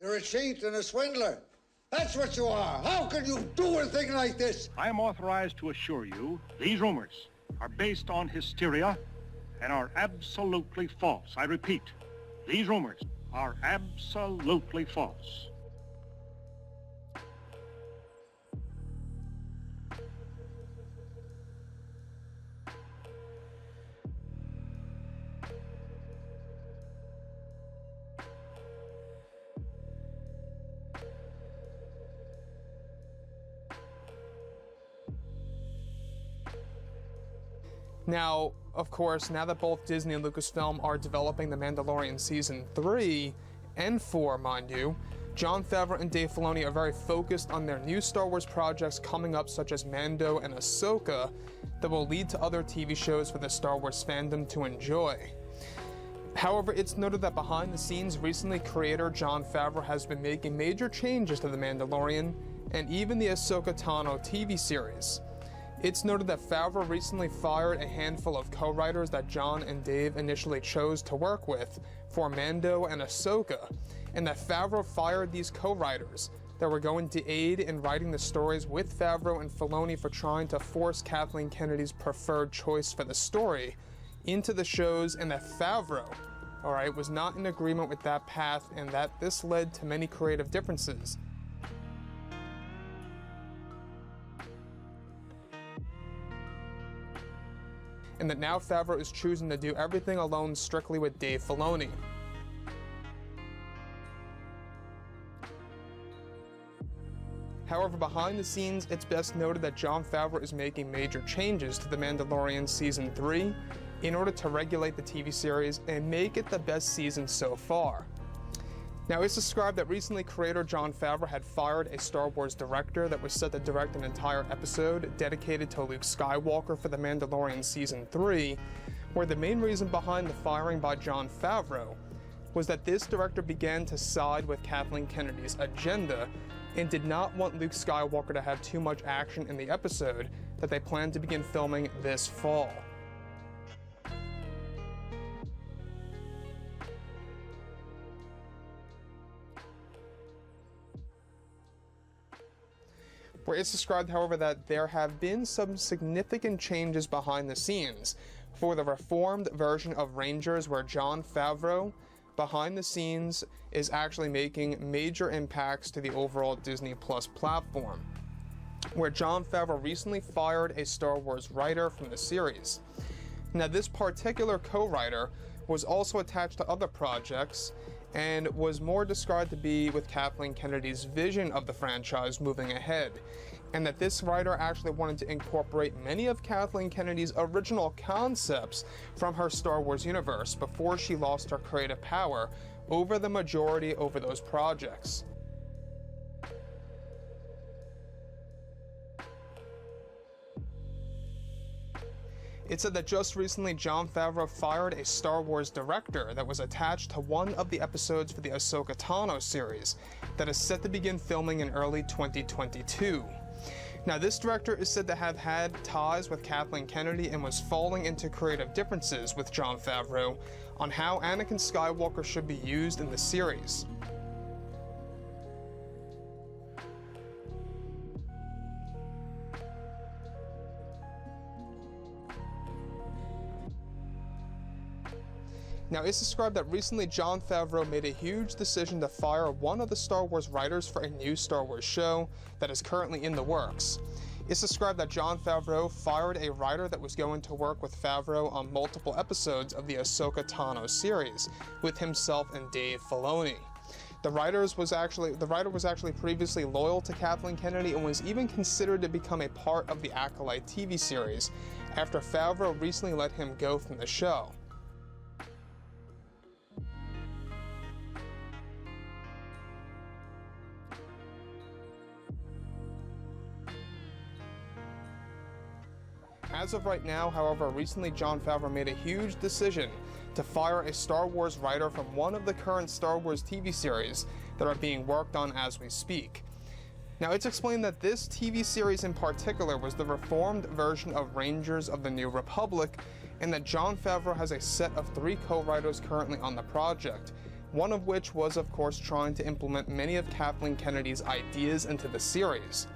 You're a cheat and a swindler. That's what you are. How can you do a thing like this? I am authorized to assure you these rumors are based on hysteria and are absolutely false. I repeat, these rumors are absolutely false. Now, of course, now that both Disney and Lucasfilm are developing The Mandalorian Season 3 and 4, mind you, Jon Favreau and Dave Filoni are very focused on their new Star Wars projects coming up, such as Mando and Ahsoka, that will lead to other TV shows for the Star Wars fandom to enjoy. However, it's noted that behind the scenes, recently creator Jon Favreau has been making major changes to The Mandalorian and even the Ahsoka Tano TV series. It's noted that Favreau recently fired a handful of co-writers that Jon and Dave initially chose to work with for Mando and Ahsoka, and that Favreau fired these co-writers that were going to aid in writing the stories with Favreau and Filoni for trying to force Kathleen Kennedy's preferred choice for the story into the shows, and that Favreau, was not in agreement with that path, and that this led to many creative differences. And that now Favreau is choosing to do everything alone strictly with Dave Filoni. However, behind the scenes, it's best noted that Jon Favreau is making major changes to The Mandalorian Season 3 in order to regulate the TV series and make it the best season so far. Now, it's described that recently creator Jon Favreau had fired a Star Wars director that was set to direct an entire episode dedicated to Luke Skywalker for The Mandalorian Season 3, where the main reason behind the firing by Jon Favreau was that this director began to side with Kathleen Kennedy's agenda and did not want Luke Skywalker to have too much action in the episode that they planned to begin filming this fall. Where it's described, however, that there have been some significant changes behind the scenes for the reformed version of Rangers, where Jon Favreau, behind the scenes, is actually making major impacts to the overall Disney Plus platform, where Jon Favreau recently fired a Star Wars writer from the series. Now, this particular co-writer was also attached to other projects and was more described to be with Kathleen Kennedy's vision of the franchise moving ahead, and that this writer actually wanted to incorporate many of Kathleen Kennedy's original concepts from her Star Wars universe before she lost her creative power over the majority over those projects. It said that just recently Jon Favreau fired a Star Wars director that was attached to one of the episodes for the Ahsoka Tano series that is set to begin filming in early 2022. Now, this director is said to have had ties with Kathleen Kennedy and was falling into creative differences with Jon Favreau on how Anakin Skywalker should be used in the series. Now, it's described that recently Jon Favreau made a huge decision to fire one of the Star Wars writers for a new Star Wars show that is currently in the works. It's described that Jon Favreau fired a writer that was going to work with Favreau on multiple episodes of the Ahsoka Tano series with himself and Dave Filoni. The writer was actually previously loyal to Kathleen Kennedy and was even considered to become a part of the Acolyte TV series after Favreau recently let him go from the show. As of right now, however, recently Jon Favreau made a huge decision to fire a Star Wars writer from one of the current Star Wars TV series that are being worked on as we speak. Now, it's explained that this TV series in particular was the reformed version of Rangers of the New Republic, and that Jon Favreau has a set of 3 co-writers currently on the project, one of which was, of course, trying to implement many of Kathleen Kennedy's ideas into the series.